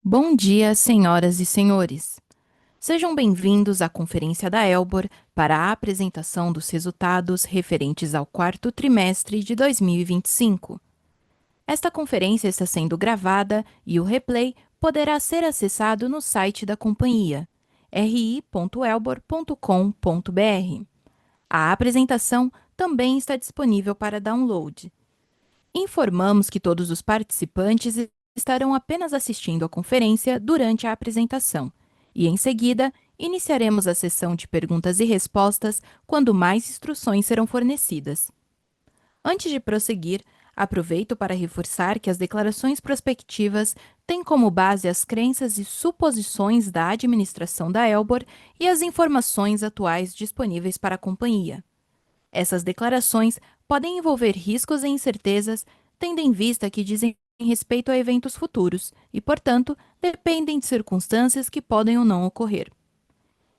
Bom dia, senhoras e senhores. Sejam bem-vindos à conferência da Elbor para a apresentação dos resultados referentes ao quarto trimestre de 2025. Esta conferência está sendo gravada e o replay poderá ser acessado no site da companhia, ri.elbor.com.br. A apresentação também está disponível para download. Informamos que todos os participantes estarão apenas assistindo à conferência durante a apresentação e, em seguida, iniciaremos a sessão de perguntas e respostas quando mais instruções serão fornecidas. Antes de prosseguir, aproveito para reforçar que as declarações prospectivas têm como base as crenças e suposições da administração da Elbor e as informações atuais disponíveis para a companhia. Essas declarações podem envolver riscos e incertezas, tendo em vista que dizem respeito a eventos futuros e, portanto, dependem de circunstâncias que podem ou não ocorrer.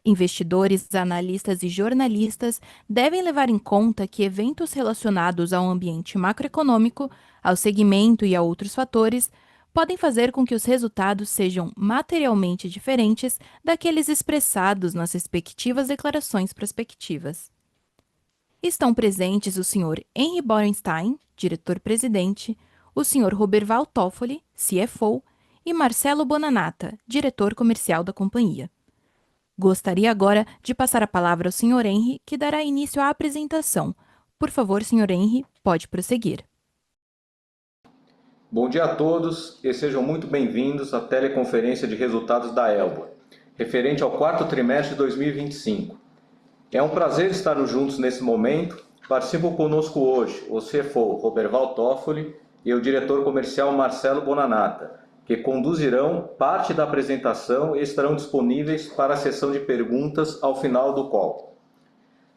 Investidores, analistas e jornalistas devem levar em conta que eventos relacionados ao ambiente macroeconômico, ao segmento e a outros fatores podem fazer com que os resultados sejam materialmente diferentes daqueles expressados nas respectivas declarações prospectivas. Estão presentes o Sr. Henry Borenstein, diretor-presidente, o Sr. Roberval Toffoli, CFO, e Marcelo Bonanata, diretor comercial da companhia. Gostaria agora de passar a palavra ao Sr. Henry, que dará início à apresentação. Por favor, Sr. Henry, pode prosseguir. Bom dia a todos e sejam muito bem-vindos à teleconferência de resultados da Elbor, referente ao quarto trimestre de 2025. É um prazer estarmos juntos nesse momento. Participam conosco hoje o CFO Roberval Toffoli e o diretor comercial Marcelo Bonanata, que conduzirão parte da apresentação e estarão disponíveis para a sessão de perguntas ao final do call.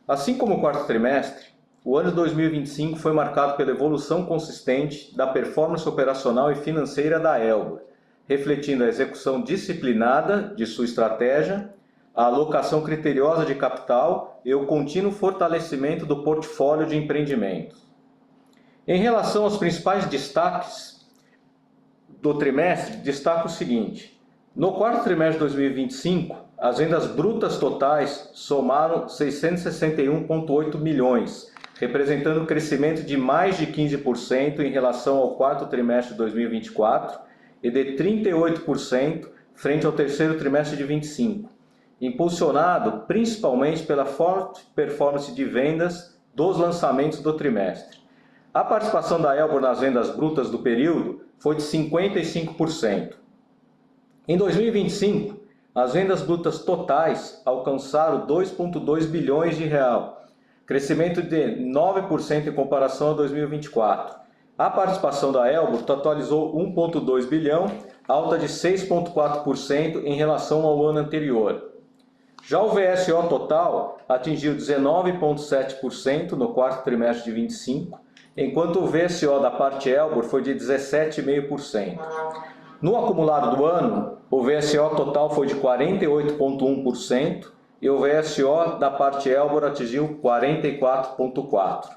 Assim como o quarto trimestre, o ano de 2025 foi marcado pela evolução consistente da performance operacional e financeira da Elbor, refletindo a execução disciplinada de sua estratégia, a alocação criteriosa de capital e o contínuo fortalecimento do portfólio de empreendimentos. Em relação aos principais destaques do trimestre, destaco o seguinte: no quarto trimestre de 2025, as vendas brutas totais somaram 661,8 milhões, representando um crescimento de mais de 15% em relação ao quarto trimestre de 2024 e de 38% frente ao terceiro trimestre de 2025. Impulsionado principalmente pela forte performance de vendas dos lançamentos do trimestre. A participação da Elbor nas vendas brutas do período foi de 55%. Em 2025, as vendas brutas totais alcançaram 2,2 bilhões de real, crescimento de 9% em comparação a 2024. A participação da Elbor totalizou 1,2 bilhão, alta de 6,4% em relação ao ano anterior. Já o VSO total atingiu 19,7% no quarto trimestre de 25, enquanto o VSO da parte Elbor foi de 17,5%. No acumulado do ano, o VSO total foi de 48,1% e o VSO da parte Elbor atingiu 44,4%.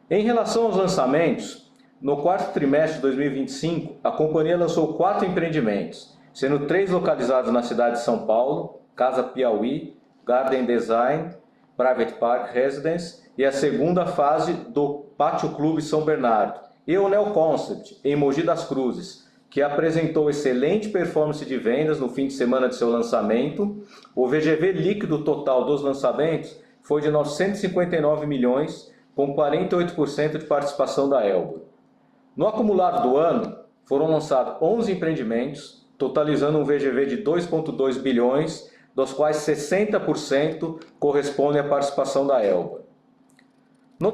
Em relação aos lançamentos, no quarto trimestre de 2025, a companhia lançou 4 empreendimentos, sendo 3 localizados na cidade de São Paulo, Casa Piauí, Garden Design, Private Park Residence e a segunda fase do Pátio Clube São Bernardo, e o Neo Concept, em Mogi das Cruzes, que apresentou excelente performance de vendas no fim de semana de seu lançamento. O VGV líquido total dos lançamentos foi de 959 milhões, com 48% de participação da Elbor. No acumulado do ano, foram lançados 11 empreendimentos, totalizando um VGV de 2,2 bilhões, dos quais 60% correspondem à participação da Elbor. No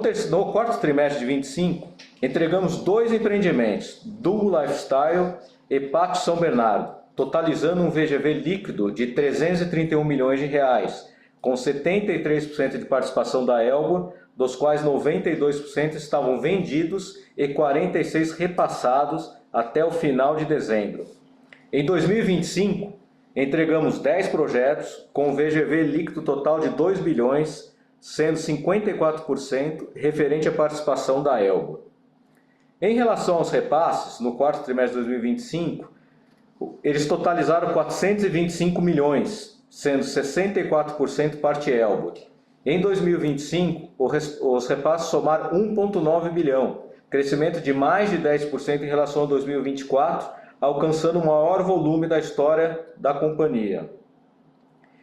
quarto trimestre de 25, entregamos 2 empreendimentos, Duo Lifestyle e Pátio São Bernardo, totalizando um VGV líquido de 331 milhões de reais, com 73% de participação da Elbor, dos quais 92% estavam vendidos e 46% repassados até o final de dezembro. Em 2025, entregamos 10 projetos com um VGV líquido total de 2 bilhões, sendo 54% referente à participação da Elbor. Em relação aos repasses, no quarto trimestre de 2025, Eles totalizaram 425 milhões, sendo 64% parte Elbor. Em 2025, os repasses somaram 1,9 bilhão, crescimento de mais de 10% em relação a 2024, alcançando o maior volume da história da companhia.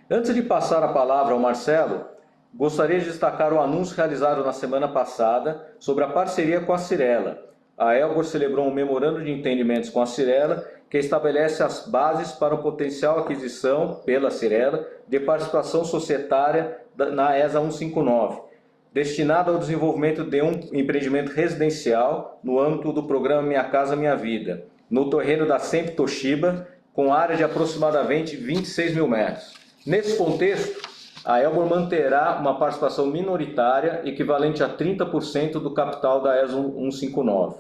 Antes de passar a palavra ao Marcelo, gostaria de destacar o anúncio realizado na semana passada sobre a parceria com a Cyrela. A Elbor celebrou um memorando de entendimentos com a Cyrela, que estabelece as bases para o potencial aquisição pela Cyrela de participação societária na ESA 159, destinada ao desenvolvimento de um empreendimento residencial no âmbito do programa Minha Casa Minha Vida, no terreno da Sempre Toshiba, com área de aproximadamente 26 mil metros. Nesse contexto, a Elbor manterá uma participação minoritária equivalente a 30% do capital da ESA 159.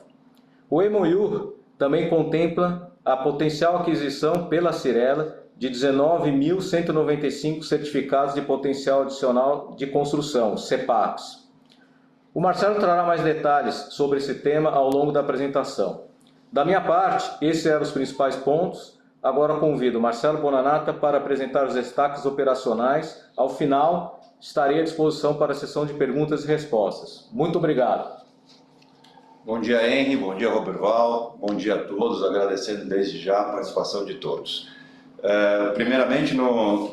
O MOU também contempla a potencial aquisição pela Cyrela de 19.195 certificados de potencial adicional de construção, CEPACs. O Marcelo trará mais detalhes sobre esse tema ao longo da apresentação. Da minha parte, esses eram os principais pontos. Agora convido o Marcelo Bonanata para apresentar os destaques operacionais. Ao final, estarei à disposição para a sessão de perguntas e respostas. Muito obrigado. Bom dia, Henry. Bom dia, Roberval. Bom dia a todos. Agradecendo desde já a participação de todos. Primeiramente,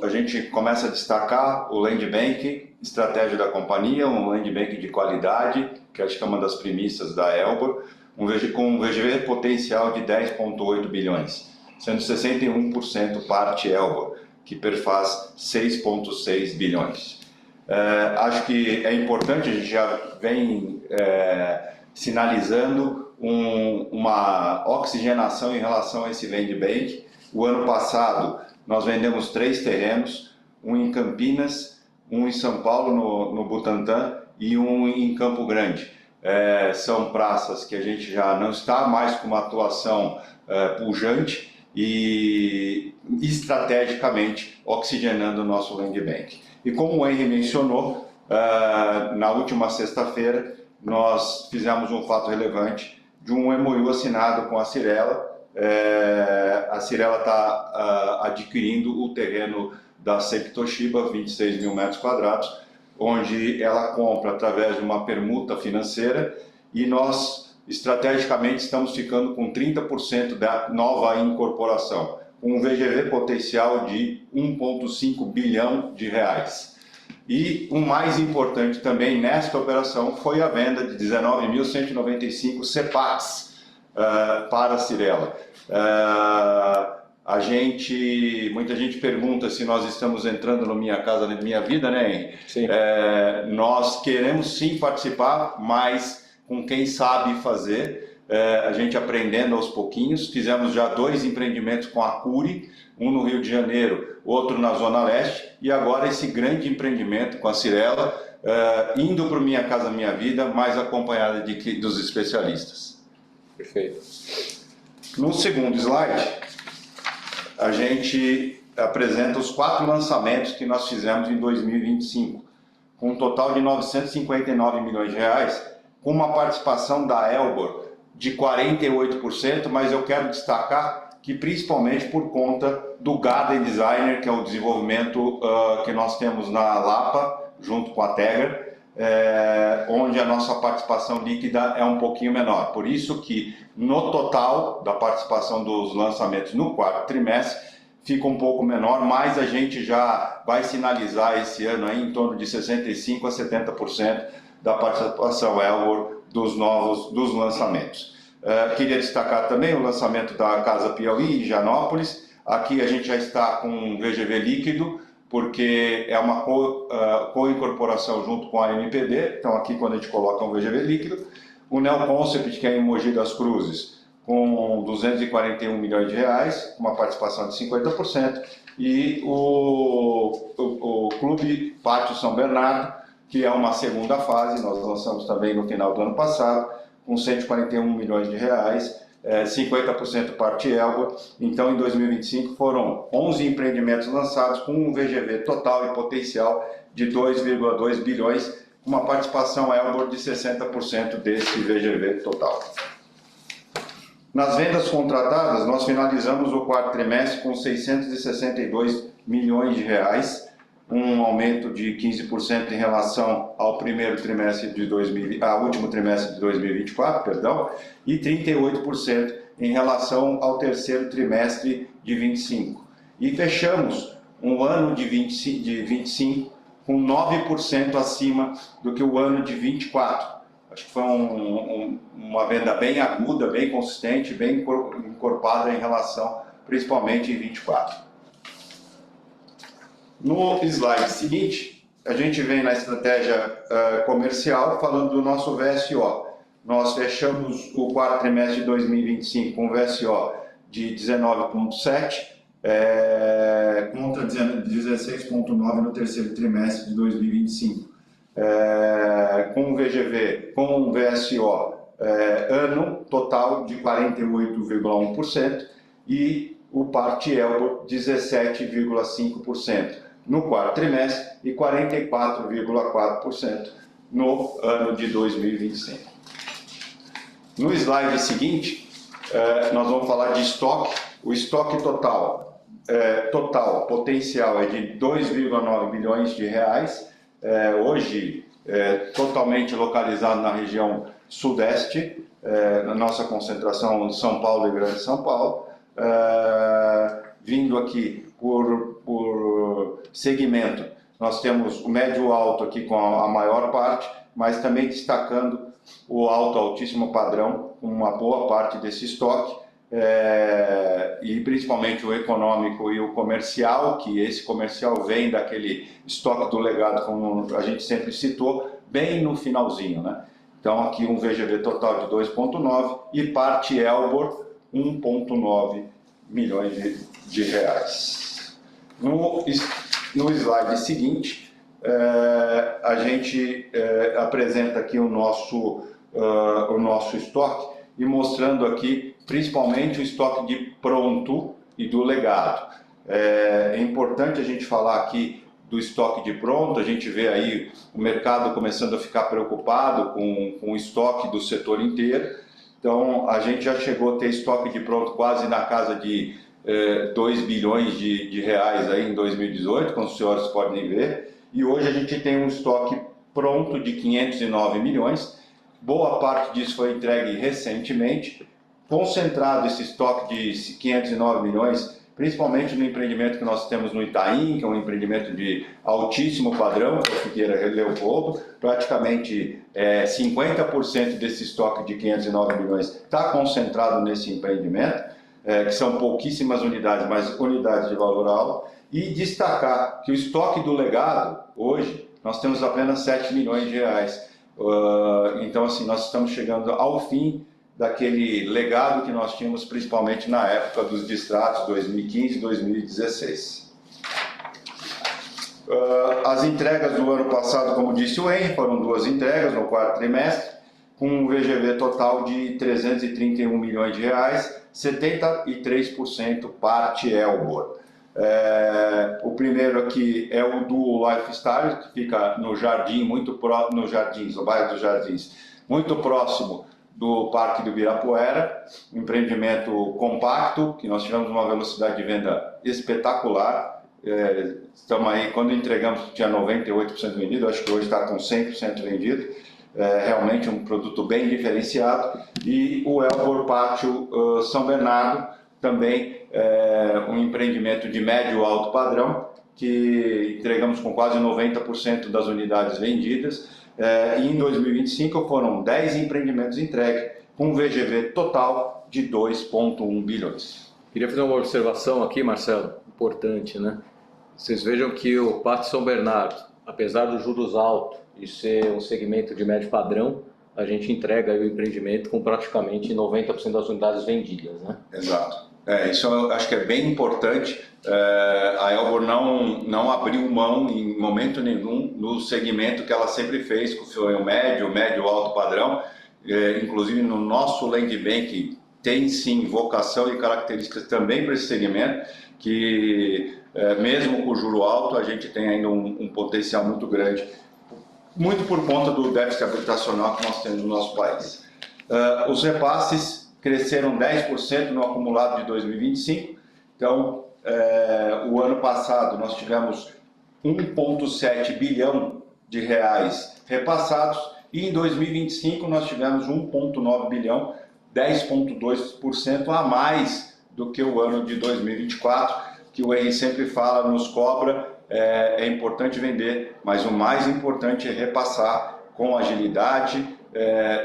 a gente começa a destacar o Land Bank, estratégia da companhia, um Land Bank de qualidade, que acho que é uma das premissas da Elbor, com um VGV potencial de 10,8 bilhões, sendo 61% parte Elbor, que perfaz 6,6 bilhões. Acho que é importante, a gente já vem sinalizando uma oxigenação em relação a esse Land Bank. O ano passado nós vendemos 3 terrenos, um em Campinas, um em São Paulo, no Butantã, e um em Campo Grande. São praças que a gente já não está mais com uma atuação pujante e estrategicamente oxigenando o nosso Land Bank. E como o Henry mencionou, na última sexta-feira nós fizemos um fato relevante de um MOU assinado com a Cyrela. A Cyrela está adquirindo o terreno da Sempre Toshiba, 26 mil metros quadrados, onde ela compra através de uma permuta financeira, e nós estrategicamente estamos ficando com 30% da nova incorporação, com um VGV potencial de 1,5 bilhão de reais. E o mais importante também nesta operação foi a venda de 19.195 CEPACs para a Cyrela. Muita gente pergunta se nós estamos entrando no Minha Casa Minha Vida, né? Sim. Nós queremos sim participar, mas com quem sabe fazer, a gente aprendendo aos pouquinhos. Fizemos já 2 empreendimentos com a Cury, um no Rio de Janeiro, outro na Zona Leste, e agora esse grande empreendimento com a Cyrela, indo para o Minha Casa Minha Vida, mais acompanhada dos especialistas. Perfeito. No segundo slide, a gente apresenta os 4 lançamentos que nós fizemos em 2025, com um total de 959 milhões de reais, com uma participação da Elbor de 48%, mas eu quero destacar que principalmente por conta do Garden Designer, que é o desenvolvimento que nós temos na Lapa, junto com a Tegra, onde a nossa participação líquida é um pouquinho menor. Por isso que no total da participação dos lançamentos no 4º trimestre fica um pouco menor, mas a gente já vai sinalizar esse ano aí em torno de 65% a 70% da participação Elbor dos lançamentos. Queria destacar também o lançamento da Casa Piauí em Janópolis. Aqui a gente já está com um VGV líquido, porque é uma co-incorporação junto com a MPD, então aqui quando a gente coloca um VGV líquido. O Neo Concept, que é em Mogi das Cruzes, com 241 milhões de reais, uma participação de 50%, e o Clube Pátio São Bernardo, que é uma segunda fase, nós lançamos também no final do ano passado, com 141 milhões de reais, 50% parte Elbor. Então, em 2025, foram 11 empreendimentos lançados com um VGV total e potencial de 2,2 bilhões, uma participação Elbor de 60% desse VGV total. Nas vendas contratadas, nós finalizamos o quarto trimestre com 662 milhões de reais, um aumento de 15% em relação ao primeiro trimestre de ao último trimestre de 2024, perdão, e 38% em relação ao terceiro trimestre de 25. E fechamos um ano de 25 com 9% acima do que o ano de 24. Acho que foi uma venda bem aguda, bem consistente, bem encorpada em relação, principalmente em 24. No slide seguinte, a gente vem na estratégia comercial falando do nosso VSO. Nós fechamos o quarto trimestre de 2025 com VSO de 19,7, contra 16,9 no terceiro trimestre de 2025. Com o VGV, com o VSO ano total de 48,1% e o parte Elbor 17,5% no quarto trimestre e 44,4% no ano de 2025. No slide seguinte, nós vamos falar de estoque. O estoque total potencial é de 2,9 bilhões de reais, hoje totalmente localizado na região sudeste, na nossa concentração de São Paulo e Grande São Paulo, vindo aqui por segmento. Nós temos o médio-alto aqui com a maior parte, mas também destacando o alto-altíssimo padrão, com uma boa parte desse estoque, e principalmente o econômico e o comercial, que esse comercial vem daquele estoque do legado, como a gente sempre citou, bem no finalzinho, né? Então aqui um VGV total de 2,9 e parte Elbor 1,9 milhões de reais. No slide seguinte, a gente apresenta aqui o nosso estoque e mostrando aqui principalmente o estoque de pronto e do legado. É importante a gente falar aqui do estoque de pronto. A gente vê aí o mercado começando a ficar preocupado com o estoque do setor inteiro. Então a gente já chegou a ter estoque de pronto quase na casa de 2 bilhões de reais aí em 2018, como os senhores podem ver, e hoje a gente tem um estoque pronto de 509 milhões, boa parte disso foi entregue recentemente, concentrado esse estoque de 509 milhões, principalmente no empreendimento que nós temos no Itaim, que é um empreendimento de altíssimo padrão, que é a Figueira Leopoldo, praticamente 50% desse estoque de 509 milhões está concentrado nesse empreendimento, que são pouquíssimas unidades, mas unidades de valor alto, e destacar que o estoque do legado, hoje, nós temos apenas 7 milhões de reais. Então, assim, nós estamos chegando ao fim daquele legado que nós tínhamos, principalmente na época dos distratos 2015 e 2016. As entregas do ano passado, como disse o Henry, foram 2 entregas no quarto trimestre, com um VGV total de 331 milhões de reais, 73% parte Elbor. O primeiro aqui é o do Lifestyle, que fica no Jardim, no Jardins, no bairro dos Jardins, muito próximo do Parque do Ibirapuera, um empreendimento compacto, que nós tivemos uma velocidade de venda espetacular. Estamos aí, quando entregamos, tinha 98% vendido, acho que hoje está com 100% vendido. Realmente um produto bem diferenciado. E o Elbor Pátio São Bernardo, também um empreendimento de médio e alto padrão, que entregamos com quase 90% das unidades vendidas. E em 2025 foram 10 empreendimentos entregues, com um VGV total de 2,1 bilhões. Queria fazer uma observação aqui, Marcelo, importante, né? Vocês vejam que o Pátio São Bernardo, apesar dos juros altos e ser um segmento de médio padrão, a gente entrega aí o empreendimento com praticamente 90% das unidades vendidas, né? Exato. Isso eu acho que é bem importante. A Elbor não abriu mão em momento nenhum no segmento que ela sempre fez, que foi o médio alto padrão. Inclusive no nosso Land Bank tem sim vocação e características também para esse segmento, que mesmo com o juro alto a gente tem ainda um potencial muito grande, muito por conta do déficit habitacional que nós temos no nosso país. Os repasses cresceram 10% no acumulado de 2025. Então, o ano passado nós tivemos 1,7 bilhão de reais repassados e em 2025 nós tivemos 1,9 bilhão, 10,2% a mais do que o ano de 2024, que o Henry sempre fala, nos cobra, é importante vender, mas o mais importante é repassar com agilidade,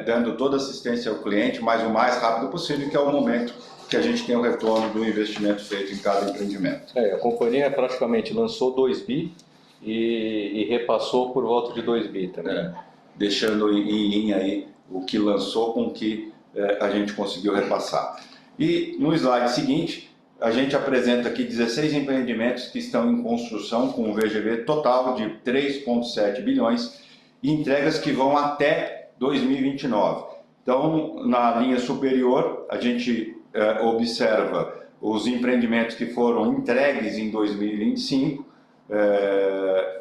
dando toda assistência ao cliente, mas o mais rápido possível, que é o momento que a gente tem o retorno do investimento feito em cada empreendimento. A companhia praticamente lançou 2 bi e repassou por volta de 2 bi também. Deixando em linha aí o que lançou com o que a gente conseguiu repassar. E no slide seguinte, a gente apresenta aqui 16 empreendimentos que estão em construção com um VGV total de 3,7 bilhões e entregas que vão até 2029. Então, na linha superior, a gente observa os empreendimentos que foram entregues em 2025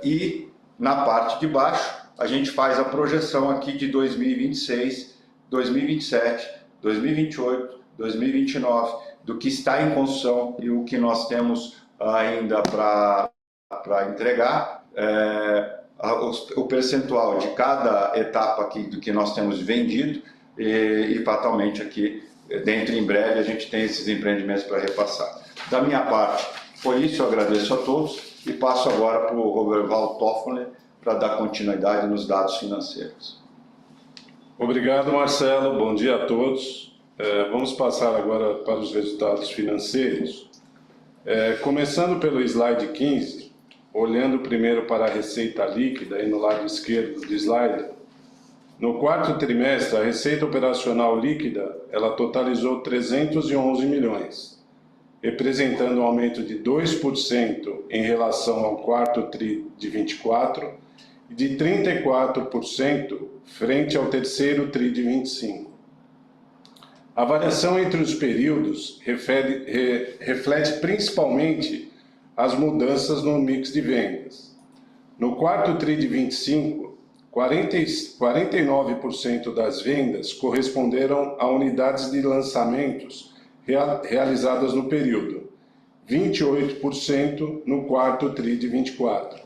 e na parte de baixo a gente faz a projeção aqui de 2026, 2027, 2028, 2029, do que está em construção e o que nós temos ainda para entregar. O percentual de cada etapa aqui do que nós temos vendido e fatalmente aqui dentro em breve a gente tem esses empreendimentos para repassar. Da minha parte foi isso, eu agradeço a todos e passo agora para o Roberval Toffoli para dar continuidade nos dados financeiros. Obrigado, Marcelo, bom dia a todos. Vamos passar agora para os resultados financeiros. Começando pelo slide 15, olhando primeiro para a receita líquida, aí no lado esquerdo do slide, no quarto trimestre, a receita operacional líquida ela totalizou 311 milhões, representando um aumento de 2% em relação ao quarto TRI de 24 e de 34% frente ao terceiro TRI de 25. A variação entre os períodos reflete principalmente as mudanças no mix de vendas. No quarto TRI de 25, 49% das vendas corresponderam a unidades de lançamentos realizadas no período, 28% no quarto TRI de 24,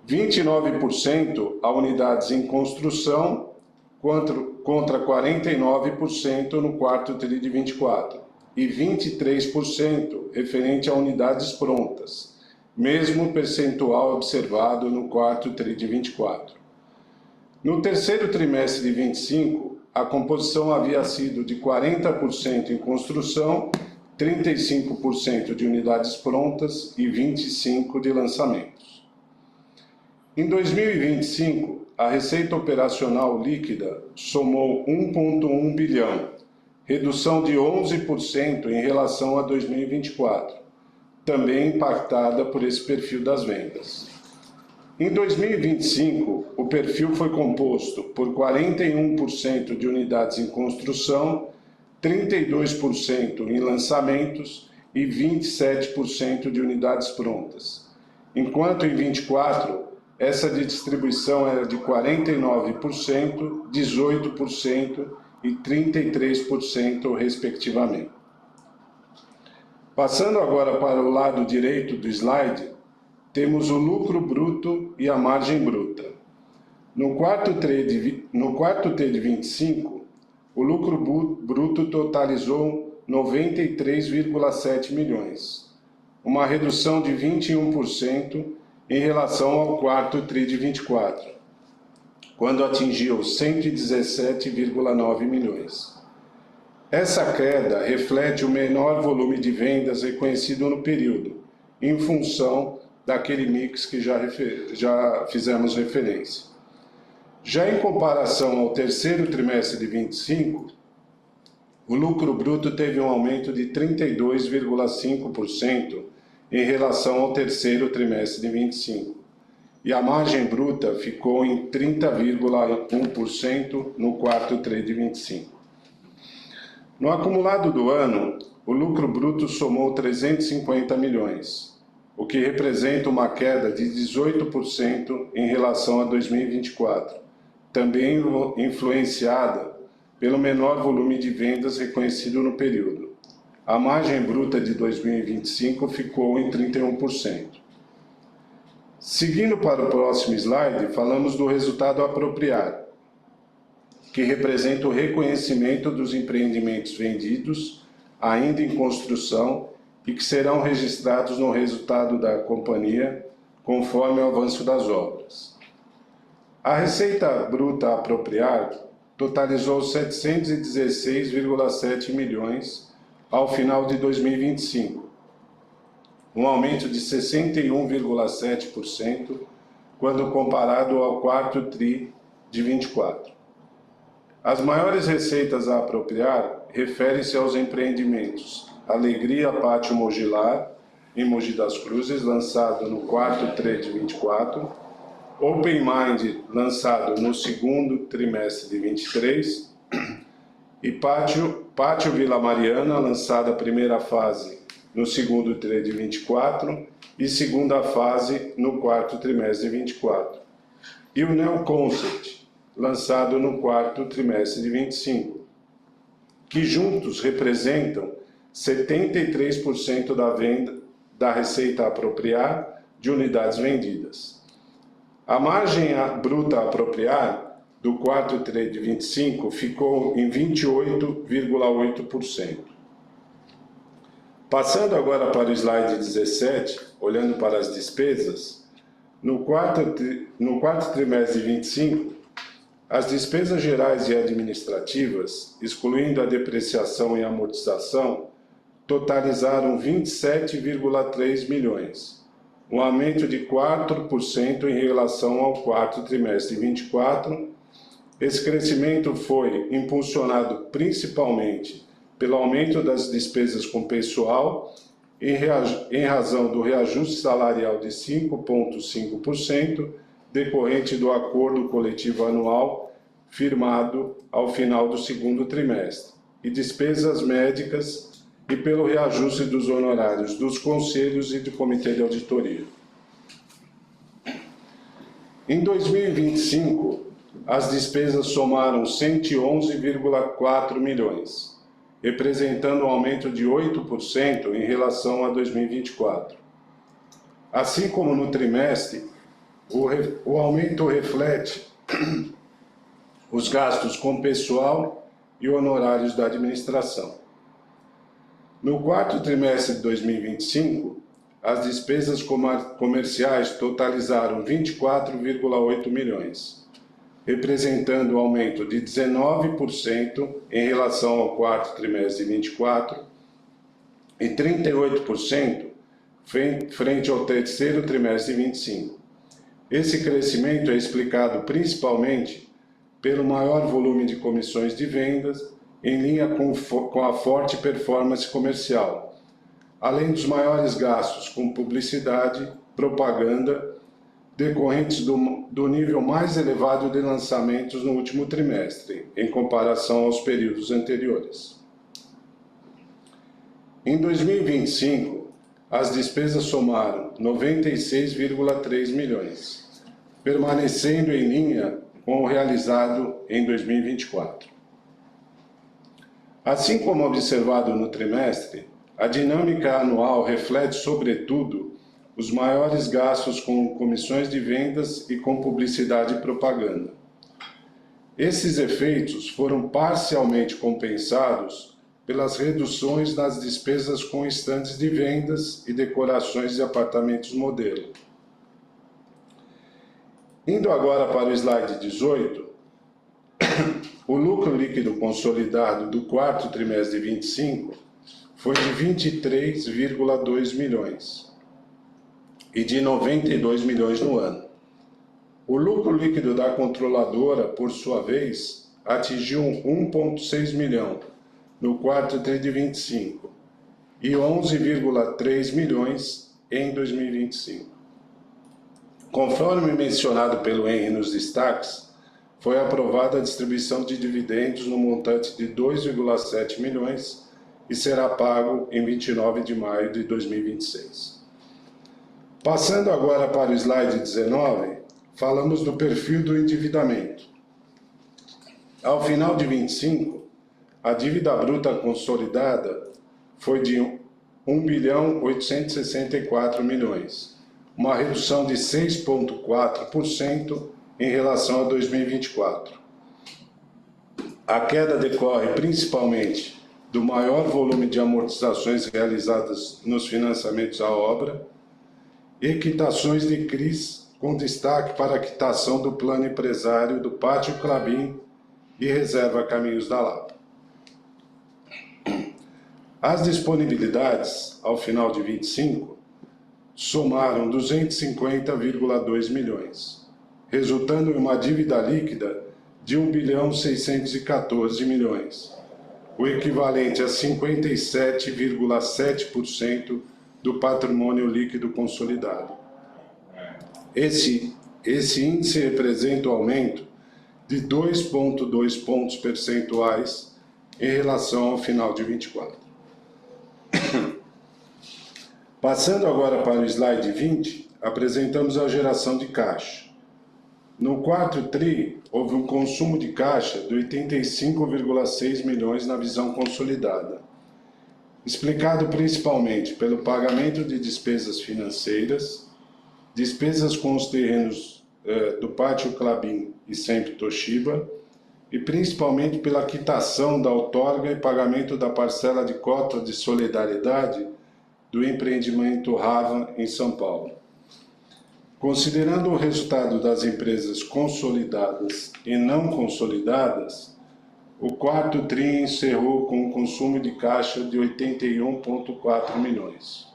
29% a unidades em construção contra 49% no quarto TRI de 24 e 23% referente a unidades prontas, mesmo percentual observado no quarto TRI de 24. No terceiro trimestre de 25, a composição havia sido de 40% em construção, 35% de unidades prontas e 25% de lançamentos. Em 2025, a receita operacional líquida somou 1,1 bilhão, redução de 11% em relação a 2024, também impactada por esse perfil das vendas. Em 2025, o perfil foi composto por 41% de unidades em construção, 32% em lançamentos e 27% de unidades prontas. Enquanto em 24, essa distribuição era de 49%, 18% e 33%, respectivamente. Passando agora para o lado direito do slide, temos o lucro bruto e a margem bruta. No quarto T de 25, o lucro bruto totalizou 93,7 milhões, uma redução de 21% em relação ao quarto TRI de 24, quando atingiu 117,9 milhões. Essa queda reflete o menor volume de vendas reconhecido no período, em função daquele mix que já fizemos referência. Já em comparação ao terceiro trimestre de 25, o lucro bruto teve um aumento de 32,5% em relação ao terceiro trimestre de 25, e a margem bruta ficou em 30,1% no quarto TRI de 25. No acumulado do ano, o lucro bruto somou 350 milhões, o que representa uma queda de 18% em relação a 2024, também influenciada pelo menor volume de vendas reconhecido no período. A margem bruta de 2025 ficou em 31%. Seguindo para o próximo slide, falamos do resultado apropriado, que representa o reconhecimento dos empreendimentos vendidos, ainda em construção, e que serão registrados no resultado da companhia, conforme o avanço das obras. A receita bruta apropriada totalizou 716,7 milhões ao final de 2025, um aumento de 61,7% quando comparado ao quarto TRI de 24. As maiores receitas a apropriar referem-se aos empreendimentos Alegria Pátio Mogilar, em Mogi das Cruzes, lançado no quarto TRI de 24, Open Mind, lançado no segundo trimestre de 23, e Pátio Vila Mariana, lançada a primeira fase no segundo TRI de 24 e segunda fase no quarto trimestre de 24. E o Neo Concept, lançado no quarto trimestre de 25, que juntos representam 73% da venda da receita a apropriar de unidades vendidas. A margem bruta a apropriar do quarto TRI de 25 ficou em 28,8%. Passando agora para o slide 17, olhando para as despesas, no quarto trimestre de 25, as despesas gerais e administrativas, excluindo a depreciação e amortização, totalizaram 27,3 milhões, um aumento de 4% em relação ao quarto trimestre de 24. Esse crescimento foi impulsionado principalmente pelo aumento das despesas com pessoal, em razão do reajuste salarial de 5,5%, decorrente do acordo coletivo anual firmado ao final do segundo trimestre, e despesas médicas e pelo reajuste dos honorários dos conselhos e do comitê de auditoria. Em 2025, as despesas somaram 111,4 milhões, representando um aumento de 8% em relação a 2024. Assim como no trimestre, o aumento reflete os gastos com pessoal e honorários da administração. No quarto trimestre de 2025, as despesas comerciais totalizaram 24,8 milhões, representando um aumento de 19% em relação ao quarto trimestre de 24 e 38% frente ao terceiro trimestre de 25. Esse crescimento é explicado principalmente pelo maior volume de comissões de vendas, em linha com a forte performance comercial, além dos maiores gastos com publicidade, propaganda, decorrentes do nível mais elevado de lançamentos no último trimestre, em comparação aos períodos anteriores. Em 2025, as despesas somaram 96,3 milhões, permanecendo em linha com o realizado em 2024. Assim como observado no trimestre, a dinâmica anual reflete, sobretudo, os maiores gastos com comissões de vendas e com publicidade e propaganda. Esses efeitos foram parcialmente compensados pelas reduções nas despesas com estandes de vendas e decorações de apartamentos modelo. Indo agora para o slide 18, o lucro líquido consolidado do quarto trimestre de 25 foi de 23,2 milhões e de 92 milhões no ano. O lucro líquido da controladora, por sua vez, atingiu 1,6 milhão no quarto TRI de 25 e 11,3 milhões em 2025. Conforme mencionado pelo Henry nos destaques, foi aprovada a distribuição de dividendos no montante de 2,7 milhões e será pago em 29 de maio de 2026. Passando agora para o slide 19, falamos do perfil do endividamento. Ao final de 25, a dívida bruta consolidada foi de 1.864 bilhões, uma redução de 6,4% em relação a 2024. A queda decorre principalmente do maior volume de amortizações realizadas nos financiamentos à obra e quitações de CRIs, com destaque para a quitação do plano empresário do Pátio Klabin e Reserva Caminhos da Lapa. As disponibilidades, ao final de 25, somaram 250,2 milhões, resultando em uma dívida líquida de 1.614 bilhões, o equivalente a 57,7% do patrimônio líquido consolidado. Esse índice representa um aumento de 2,2 pontos percentuais em relação ao final de 24. Passando agora para o slide 20, apresentamos a geração de caixa. No quarto TRI, houve um consumo de caixa de 85,6 milhões na visão consolidada, explicado principalmente pelo pagamento de despesas financeiras, despesas com os terrenos do Pátio Klabin e Sempre Toshiba, e principalmente pela quitação da outorga e pagamento da parcela de cota de solidariedade do empreendimento Rava, em São Paulo. Considerando o resultado das empresas consolidadas e não consolidadas, o quarto TRI encerrou com um consumo de caixa de 81,4 milhões.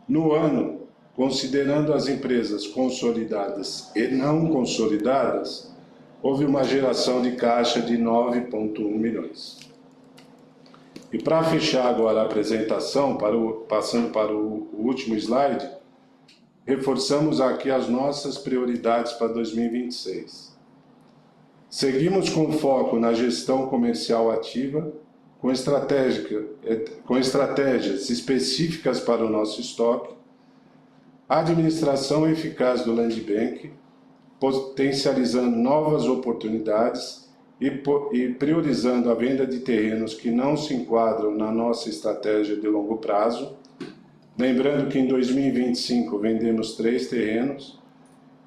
No ano, considerando as empresas consolidadas e não consolidadas, houve uma geração de caixa de 9,1 milhões. E para fechar agora a apresentação, passando para o último slide, reforçamos aqui as nossas prioridades para 2026. Seguimos com foco na gestão comercial ativa, com estratégias específicas para o nosso estoque, administração eficaz do Land Bank, potencializando novas oportunidades e priorizando a venda de terrenos que não se enquadram na nossa estratégia de longo prazo. Lembrando que em 2025 vendemos 3 terrenos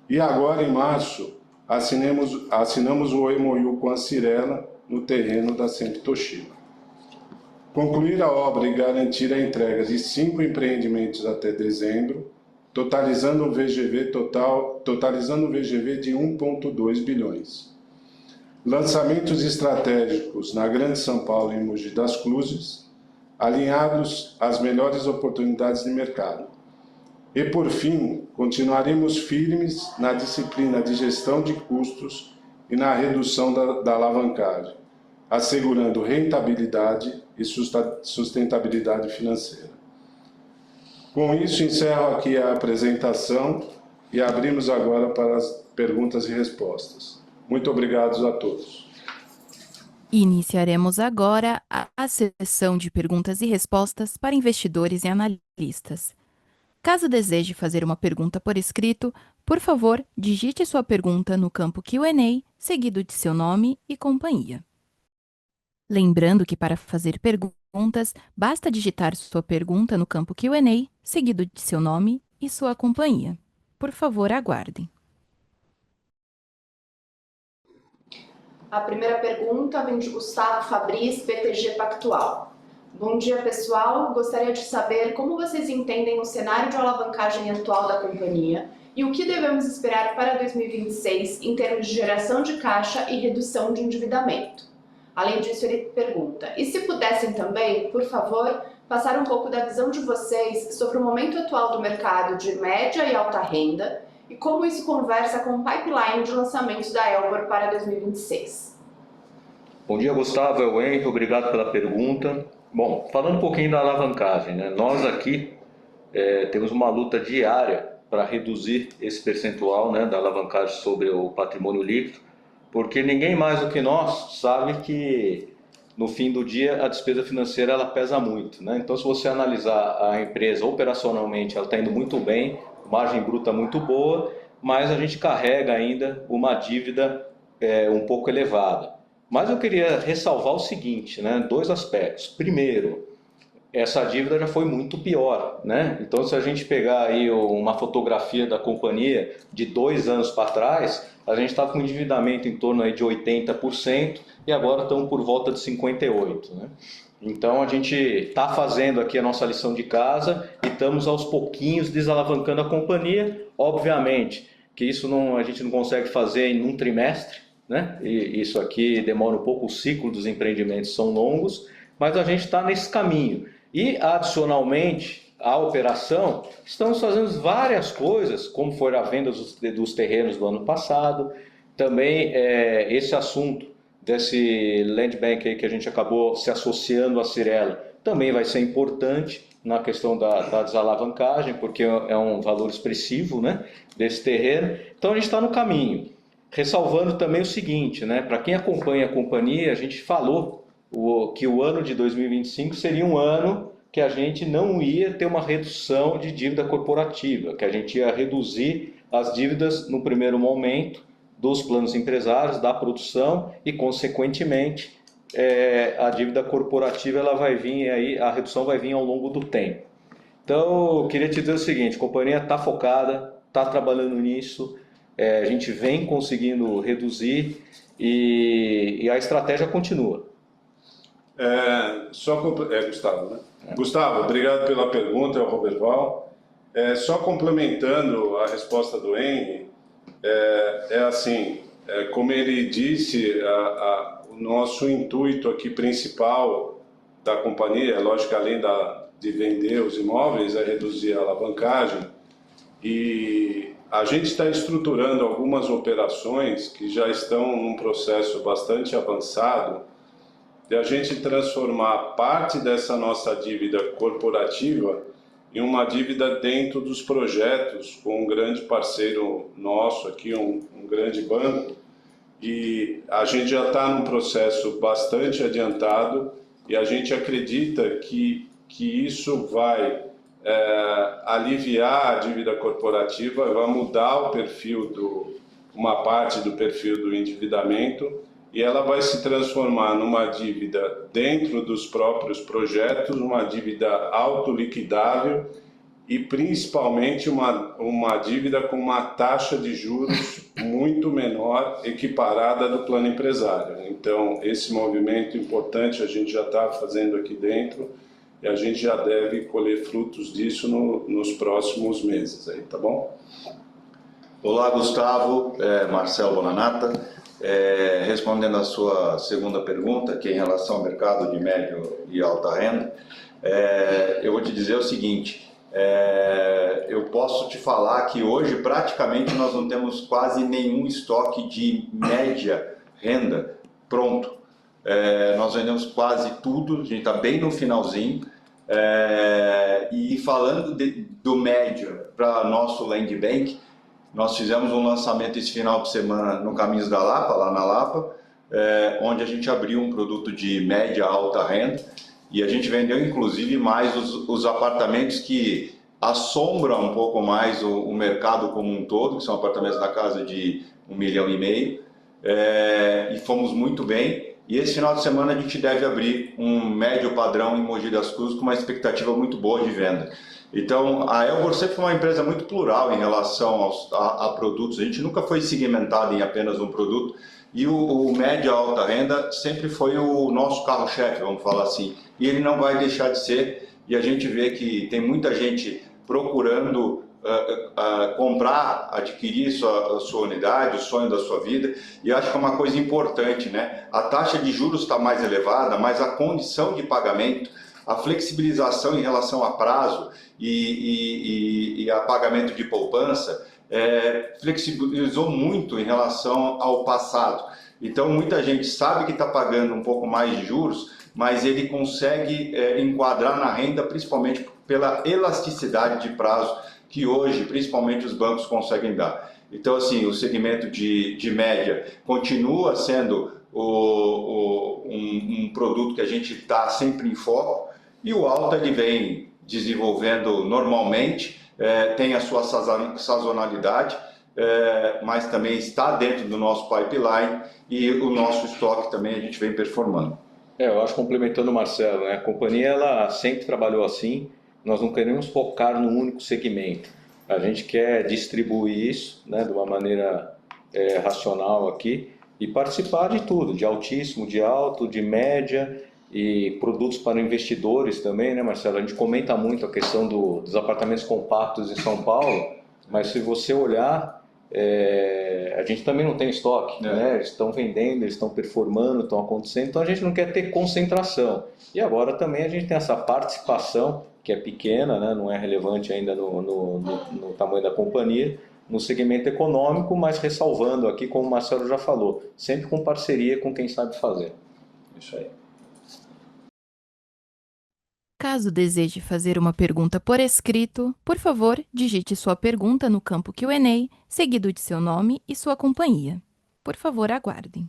e agora em março assinamos o MOU com a Cirela no terreno da Sempre Toshiba. Concluir a obra e garantir a entrega de 5 empreendimentos até dezembro, totalizando o VGV de 1,2 bilhões. Lançamentos estratégicos na Grande São Paulo e em Mogi das Cruzes, alinhados às melhores oportunidades de mercado. E, por fim, continuaremos firmes na disciplina de gestão de custos e na redução da alavancagem, assegurando rentabilidade e sustentabilidade financeira. Com isso, encerro aqui a apresentação e abrimos agora para as perguntas e respostas. Muito obrigado a todos. Iniciaremos agora a sessão de perguntas e respostas para investidores e analistas. Caso deseje fazer uma pergunta por escrito, por favor, digite sua pergunta no campo Q&A, seguido de seu nome e companhia. Lembrando que para fazer perguntas, basta digitar sua pergunta no campo Q&A, seguido de seu nome e sua companhia. Por favor, aguardem. A primeira pergunta vem de Gustavo Fabris, BTG Pactual. Bom dia, pessoal. Gostaria de saber como vocês entendem o cenário de alavancagem atual da companhia e o que devemos esperar para 2026 em termos de geração de caixa e redução de endividamento. Além disso, ele pergunta, e se pudessem também, por favor, passar um pouco da visão de vocês sobre o momento atual do mercado de média e alta renda e como isso conversa com o pipeline de lançamentos da Elbor para 2026. Bom dia, Gustavo, é o Henrique, obrigado pela pergunta. Bom, falando um pouquinho da alavancagem, né? Nós aqui temos uma luta diária para reduzir esse percentual, né, da alavancagem sobre o patrimônio líquido, porque ninguém mais do que nós sabe que no fim do dia a despesa financeira ela pesa muito, né? Então, se você analisar a empresa operacionalmente, ela está indo muito bem, margem bruta muito boa, mas a gente carrega ainda uma dívida um pouco elevada. Mas eu queria ressalvar o seguinte, né? Dois aspectos. Primeiro, essa dívida já foi muito pior, né? Então, se a gente pegar aí uma fotografia da companhia de 2 anos para trás, a gente estava com um endividamento em torno aí de 80% e agora estamos por volta de 58%, né? Então, a gente está fazendo aqui a nossa lição de casa e estamos aos pouquinhos desalavancando a companhia. Obviamente que isso a gente não consegue fazer em um trimestre, né? E isso aqui demora um pouco, o ciclo dos empreendimentos são longos, mas a gente está nesse caminho. E, adicionalmente à operação, estamos fazendo várias coisas, como foi a venda dos terrenos do ano passado, também esse assunto desse land bank aí que a gente acabou se associando à Cyrela, também vai ser importante na questão da desalavancagem, porque é um valor expressivo, né, desse terreno. Então a gente está no caminho. Ressalvando também o seguinte, né, para quem acompanha a companhia, a gente falou que o ano de 2025 seria um ano que a gente não ia ter uma redução de dívida corporativa, que a gente ia reduzir as dívidas no primeiro momento dos planos empresários, da produção e, consequentemente, a dívida corporativa ela vai vir aí, a redução vai vir ao longo do tempo. Então, eu queria te dizer o seguinte, a companhia está focada, está trabalhando nisso, a gente vem conseguindo reduzir e a estratégia continua. Gustavo, né? Gustavo, obrigado pela pergunta, é o Roberval. Só complementando a resposta do Henry, assim, como ele disse, o nosso intuito aqui principal da companhia, lógico, além de vender os imóveis, é reduzir a alavancagem, e a gente está estruturando algumas operações que já estão num processo bastante avançado de a gente transformar parte dessa nossa dívida corporativa em uma dívida dentro dos projetos com um grande parceiro nosso aqui, um grande banco, e a gente já está num processo bastante adiantado e a gente acredita que isso vai aliviar a dívida corporativa, vai mudar o perfil uma parte do perfil do endividamento, e ela vai se transformar numa dívida dentro dos próprios projetos, uma dívida autoliquidável e principalmente uma dívida com uma taxa de juros muito menor, equiparada do plano empresário. Então, esse movimento importante a gente já está fazendo aqui dentro e a gente já deve colher frutos disso nos próximos meses, aí, tá bom? Olá, Gustavo, Marcelo Bonanata. Respondendo a sua segunda pergunta, que é em relação ao mercado de médio e alta renda, eu vou te dizer o seguinte, eu posso te falar que hoje praticamente nós não temos quase nenhum estoque de média renda pronto. Nós vendemos quase tudo, a gente está bem no finalzinho, e falando do médio para nosso land bank, nós fizemos um lançamento esse final de semana no Caminhos da Lapa, lá na Lapa, onde a gente abriu um produto de média alta renda e a gente vendeu inclusive mais os apartamentos que assombram um pouco mais o mercado como um todo, que são apartamentos na casa de 1,5 milhão, e fomos muito bem. E esse final de semana a gente deve abrir um médio padrão em Mogi das Cruzes com uma expectativa muito boa de venda. Então, a Elbor sempre foi uma empresa muito plural em relação a produtos. A gente nunca foi segmentado em apenas um produto. E o médio alta renda sempre foi o nosso carro-chefe, vamos falar assim. E ele não vai deixar de ser. E a gente vê que tem muita gente procurando comprar, adquirir a sua unidade, o sonho da sua vida. E acho que é uma coisa importante, né? A taxa de juros está mais elevada, mas a condição de pagamento, a flexibilização em relação a prazo e a pagamento de poupança flexibilizou muito em relação ao passado. Então, muita gente sabe que está pagando um pouco mais de juros, mas ele consegue enquadrar na renda, principalmente pela elasticidade de prazo que hoje, principalmente, os bancos conseguem dar. Então, assim, o segmento de média continua sendo um produto que a gente está sempre em foco, e o alta ele vem desenvolvendo normalmente, tem a sua sazonalidade, mas também está dentro do nosso pipeline e o nosso estoque também a gente vem performando. Eu acho, complementando o Marcelo, né? A companhia ela sempre trabalhou assim, nós não queremos focar num único segmento. A gente quer distribuir isso, né, de uma maneira racional aqui e participar de tudo, de altíssimo, de alto, de média e produtos para investidores também, né, Marcelo? A gente comenta muito a questão dos apartamentos compactos em São Paulo, mas se você olhar, a gente também não tem estoque, né? Eles estão vendendo, eles estão performando, estão acontecendo, então a gente não quer ter concentração. E agora também a gente tem essa participação, que é pequena, né? Não é relevante ainda no tamanho da companhia, no segmento econômico, mas ressalvando aqui, como o Marcelo já falou, sempre com parceria com quem sabe fazer. Isso aí. Caso deseje fazer uma pergunta por escrito, por favor, digite sua pergunta no campo Q&A, seguido de seu nome e sua companhia. Por favor, aguardem.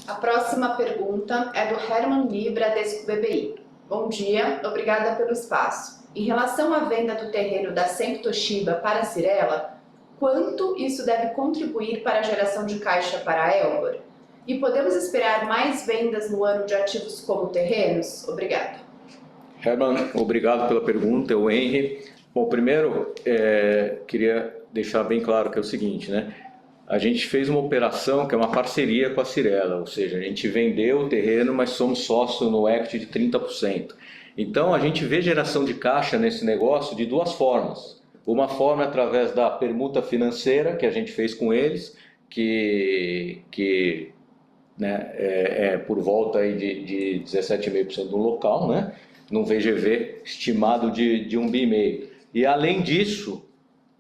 A próxima pergunta é do Herman Lee, Bradesco BBI. Bom dia, obrigada pelo espaço. Em relação à venda do terreno da Sempre Toshiba para a Cyrela, quanto isso deve contribuir para a geração de caixa para a Elbor? E podemos esperar mais vendas no ano de ativos como terrenos? Obrigada. Herman, obrigado pela pergunta, o Henry. Bom, primeiro, queria deixar bem claro que é o seguinte, né? A gente fez uma operação que é uma parceria com a Cyrela, ou seja, a gente vendeu o terreno, mas somos sócios no equity de 30%. Então, a gente vê geração de caixa nesse negócio de duas formas. Uma forma é através da permuta financeira que a gente fez com eles, que né, por volta aí de 17,5% do local, né, num VGV estimado de 1,5 bi. E além disso,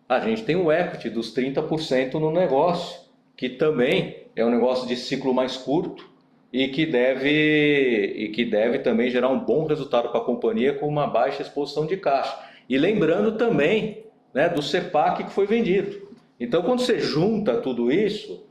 a gente tem o equity dos 30% no negócio, que também é um negócio de ciclo mais curto e que deve também gerar um bom resultado para a companhia com uma baixa exposição de caixa. E lembrando também, né, do CEPAC que foi vendido. Então, quando você junta tudo isso,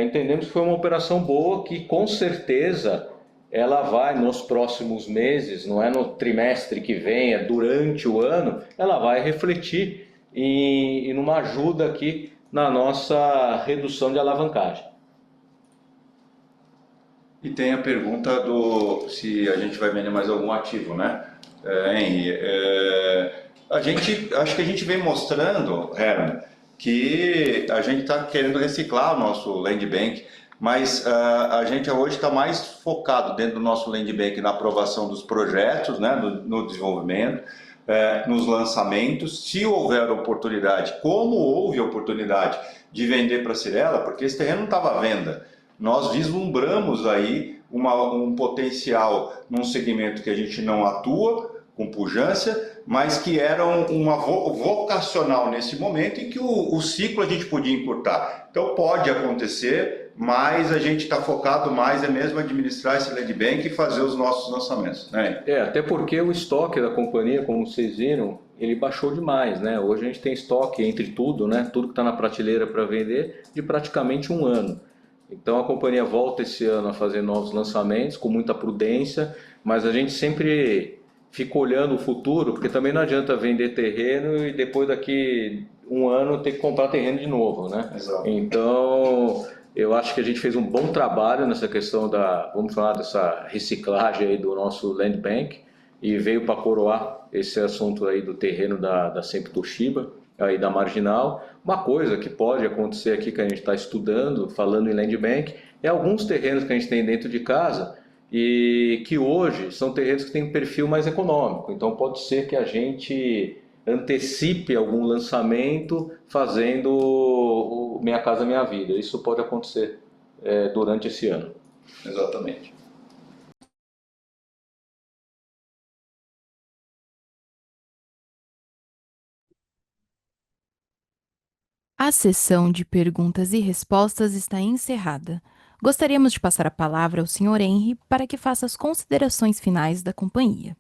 entendemos que foi uma operação boa que com certeza ela vai nos próximos meses, não é no trimestre que vem, é durante o ano, ela vai refletir e numa ajuda aqui na nossa redução de alavancagem. E tem a pergunta se a gente vai vender mais algum ativo, né? Henry, acho que a gente vem mostrando, Herman, que a gente está querendo reciclar o nosso land bank, mas a gente hoje está mais focado dentro do nosso land bank na aprovação dos projetos, né, no desenvolvimento, nos lançamentos. Se houver oportunidade, como houve oportunidade de vender para a Cyrela, porque esse terreno não estava à venda, nós vislumbramos aí um potencial num segmento que a gente não atua com pujança, mas que era uma vocacional nesse momento em que o ciclo a gente podia encurtar. Então pode acontecer, mas a gente está focado mais mesmo administrar esse land bank e fazer os nossos lançamentos, né? Até porque o estoque da companhia, como vocês viram, ele baixou demais, né? Hoje a gente tem estoque entre tudo, né? Tudo que está na prateleira para vender, de praticamente um ano. Então a companhia volta esse ano a fazer novos lançamentos com muita prudência, mas a gente sempre fica olhando o futuro, porque também não adianta vender terreno e depois daqui um ano ter que comprar terreno de novo, né? Exato. Então eu acho que a gente fez um bom trabalho nessa questão vamos falar dessa reciclagem aí do nosso land bank e veio para coroar esse assunto aí do terreno da Sempre Toshiba, aí da Marginal. Uma coisa que pode acontecer aqui que a gente está estudando, falando em land bank, é alguns terrenos que a gente tem dentro de casa e que hoje são terrenos que têm um perfil mais econômico. Então pode ser que a gente antecipe algum lançamento fazendo o Minha Casa Minha Vida. Isso pode acontecer durante esse ano. Exatamente. A sessão de perguntas e respostas está encerrada. Gostaríamos de passar a palavra ao Sr. Henry para que faça as considerações finais da companhia.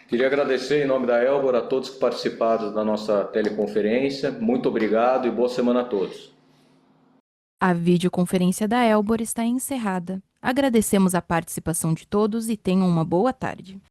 Queria agradecer em nome da Elbor a todos que participaram da nossa teleconferência. Muito obrigado e boa semana a todos. A videoconferência da Elbor está encerrada. Agradecemos a participação de todos e tenham uma boa tarde.